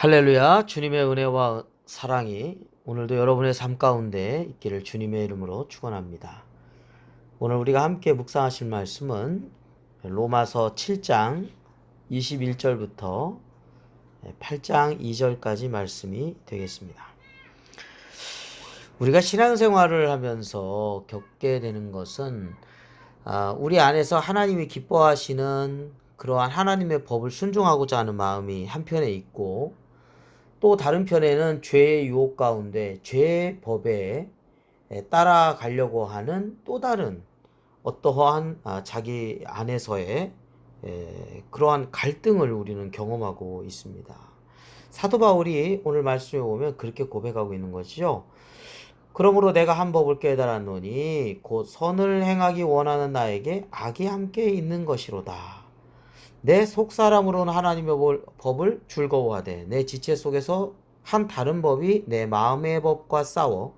할렐루야. 주님의 은혜와 사랑이 오늘도 여러분의 삶 가운데 있기를 주님의 이름으로 축원합니다. 오늘 우리가 함께 묵상하실 말씀은 로마서 7장 21절부터 8장 2절까지 말씀이 되겠습니다. 우리가 신앙생활을 하면서 겪게 되는 것은 우리 안에서 하나님이 기뻐하시는 그러한 하나님의 법을 순종하고자 하는 마음이 한편에 있고, 또 다른 편에는 죄의 유혹 가운데 죄의 법에 따라가려고 하는 또 다른 어떠한 자기 안에서의 그러한 갈등을 우리는 경험하고 있습니다. 사도 바울이 오늘 말씀에 보면 그렇게 고백하고 있는 것이죠. 그러므로 내가 한 법을 깨달았노니 곧 선을 행하기 원하는 나에게 악이 함께 있는 것이로다. 내 속사람으로는 하나님의 법을 즐거워하되 내 지체 속에서 한 다른 법이 내 마음의 법과 싸워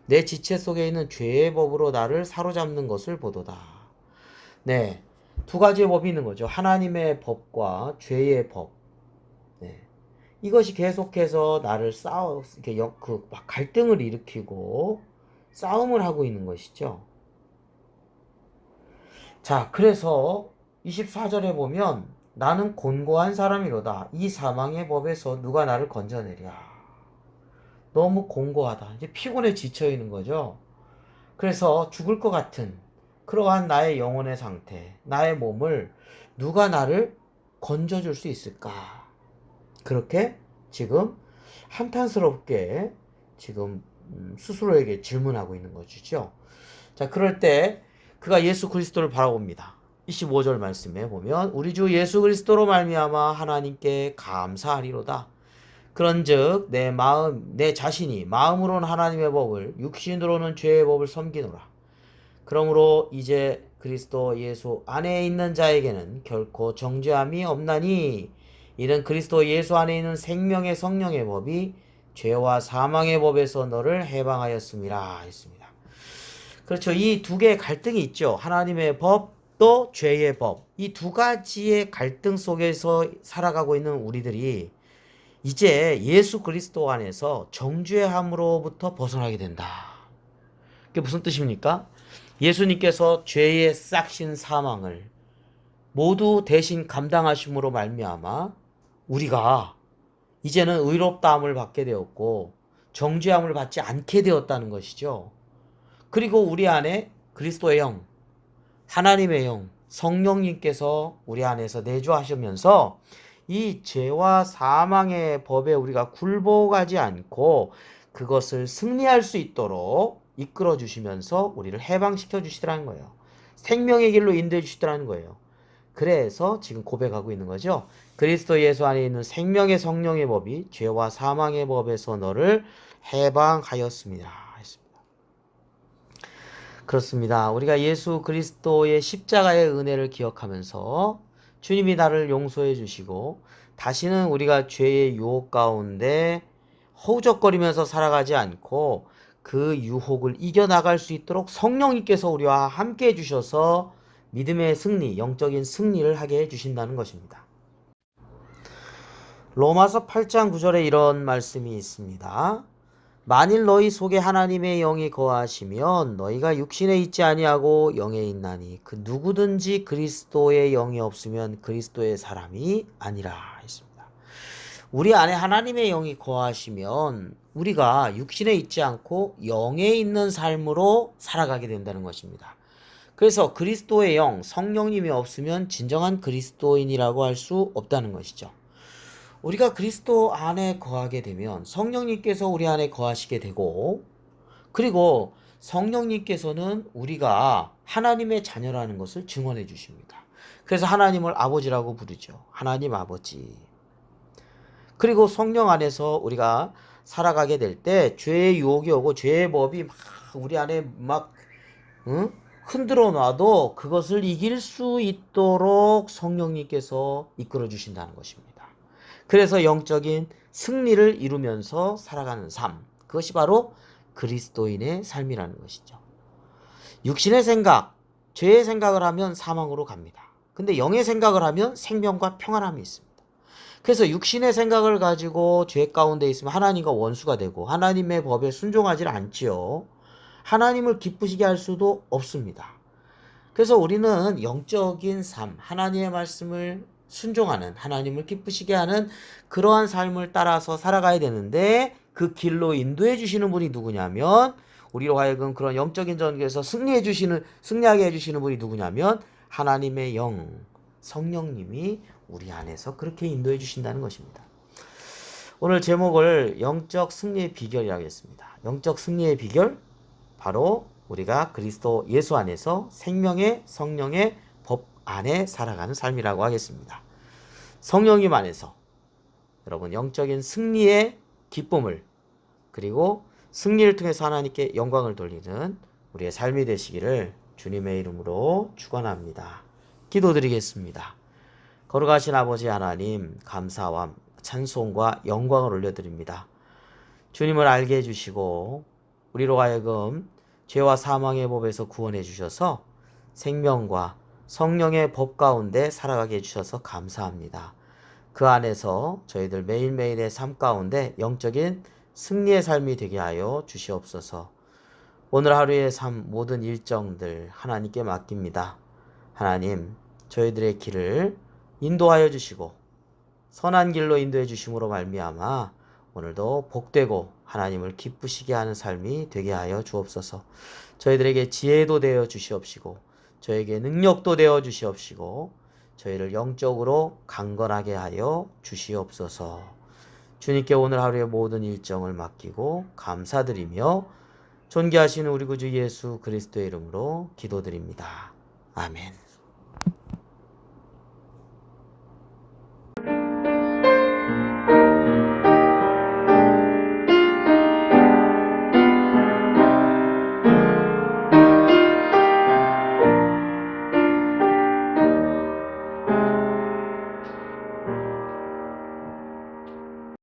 내 지체 속에 있는 죄의 법으로 나를 사로잡는 것을 보도다. 네, 두 가지의 법이 있는 거죠. 하나님의 법과 죄의 법. 네, 이것이 계속해서 나를 막 갈등을 일으키고 싸움을 하고 있는 것이죠. 자, 그래서 24절에 보면 나는 곤고한 사람이로다. 이 사망의 법에서 누가 나를 건져내랴. 너무 곤고하다. 이제 피곤해 지쳐 있는 거죠. 그래서 죽을 것 같은 그러한 나의 영혼의 상태, 나의 몸을 누가 나를 건져줄 수 있을까? 그렇게 지금 한탄스럽게 지금 스스로에게 질문하고 있는 것이죠. 자, 그럴 때 그가 예수 그리스도를 바라봅니다. 25절 말씀에 보면 우리 주 예수 그리스도로 말미암아 하나님께 감사하리로다. 그런즉 내 자신이 마음으로는 하나님의 법을 육신으로는 죄의 법을 섬기노라. 그러므로 이제 그리스도 예수 안에 있는 자에게는 결코 정죄함이 없나니 이는 그리스도 예수 안에 있는 생명의 성령의 법이 죄와 사망의 법에서 너를 해방하였음이라 했습니다. 그렇죠. 이 두 개의 갈등이 있죠. 하나님의 법, 또 죄의 법. 이 두 가지의 갈등 속에서 살아가고 있는 우리들이 이제 예수 그리스도 안에서 정죄함으로부터 벗어나게 된다. 그게 무슨 뜻입니까? 예수님께서 죄의 싹신 사망을 모두 대신 감당하심으로 말미암아 우리가 이제는 의롭다함을 받게 되었고 정죄함을 받지 않게 되었다는 것이죠. 그리고 우리 안에 그리스도의 영, 하나님의 영, 성령님께서 우리 안에서 내주하시면서 이 죄와 사망의 법에 우리가 굴복하지 않고 그것을 승리할 수 있도록 이끌어 주시면서 우리를 해방시켜 주시더라는 거예요. 생명의 길로 인도해 주시더라는 거예요. 그래서 지금 고백하고 있는 거죠. 그리스도 예수 안에 있는 생명의 성령의 법이 죄와 사망의 법에서 너를 해방하였습니다. 그렇습니다. 우리가 예수 그리스도의 십자가의 은혜를 기억하면서 주님이 나를 용서해 주시고 다시는 우리가 죄의 유혹 가운데 허우적거리면서 살아가지 않고 그 유혹을 이겨나갈 수 있도록 성령님께서 우리와 함께 해주셔서 믿음의 승리, 영적인 승리를 하게 해주신다는 것입니다. 로마서 8장 9절에 이런 말씀이 있습니다. 만일 너희 속에 하나님의 영이 거하시면 너희가 육신에 있지 아니하고 영에 있나니 그 누구든지 그리스도의 영이 없으면 그리스도의 사람이 아니라 했습니다. 우리 안에 하나님의 영이 거하시면 우리가 육신에 있지 않고 영에 있는 삶으로 살아가게 된다는 것입니다. 그래서 그리스도의 영, 성령님이 없으면 진정한 그리스도인이라고 할 수 없다는 것이죠. 우리가 그리스도 안에 거하게 되면 성령님께서 우리 안에 거하시게 되고, 그리고 성령님께서는 우리가 하나님의 자녀라는 것을 증언해 주십니다. 그래서 하나님을 아버지라고 부르죠. 하나님 아버지. 그리고 성령 안에서 우리가 살아가게 될 때 죄의 유혹이 오고 죄의 법이 막 우리 안에 막 흔들어 놔도 그것을 이길 수 있도록 성령님께서 이끌어 주신다는 것입니다. 그래서 영적인 승리를 이루면서 살아가는 삶, 그것이 바로 그리스도인의 삶이라는 것이죠. 육신의 생각, 죄의 생각을 하면 사망으로 갑니다. 근데 영의 생각을 하면 생명과 평안함이 있습니다. 그래서 육신의 생각을 가지고 죄 가운데 있으면 하나님과 원수가 되고 하나님의 법에 순종하지 않지요. 하나님을 기쁘시게 할 수도 없습니다. 그래서 우리는 영적인 삶, 하나님의 말씀을 순종하는, 하나님을 기쁘시게 하는 그러한 삶을 따라서 살아가야 되는데 그 길로 인도해 주시는 분이 누구냐면 우리로 하여금 그런 영적인 전개에서 승리하게 해주시는 분이 누구냐면 하나님의 영, 성령님이 우리 안에서 그렇게 인도해 주신다는 것입니다. 오늘 제목을 영적 승리의 비결이라고 했습니다. 영적 승리의 비결, 바로 우리가 그리스도 예수 안에서 생명의 성령의 법 안에 살아가는 삶이라고 하겠습니다. 성령님 안에서 여러분 영적인 승리의 기쁨을 그리고 승리를 통해서 하나님께 영광을 돌리는 우리의 삶이 되시기를 주님의 이름으로 축원합니다. 기도드리겠습니다. 거룩하신 아버지 하나님, 감사와 찬송과 영광을 올려드립니다. 주님을 알게 해주시고 우리로 하여금 죄와 사망의 법에서 구원해 주셔서 생명과 성령의 법 가운데 살아가게 해주셔서 감사합니다. 그 안에서 저희들 매일매일의 삶 가운데 영적인 승리의 삶이 되게 하여 주시옵소서. 오늘 하루의 삶 모든 일정들 하나님께 맡깁니다. 하나님, 저희들의 길을 인도하여 주시고 선한 길로 인도해 주심으로 말미암아 오늘도 복되고 하나님을 기쁘시게 하는 삶이 되게 하여 주옵소서. 저희들에게 지혜도 되어 주시옵시고 저에게 능력도 되어 주시옵시고 저희를 영적으로 강건하게 하여 주시옵소서. 주님께 오늘 하루의 모든 일정을 맡기고 감사드리며 존귀하시는 우리 구주 예수 그리스도의 이름으로 기도드립니다. 아멘.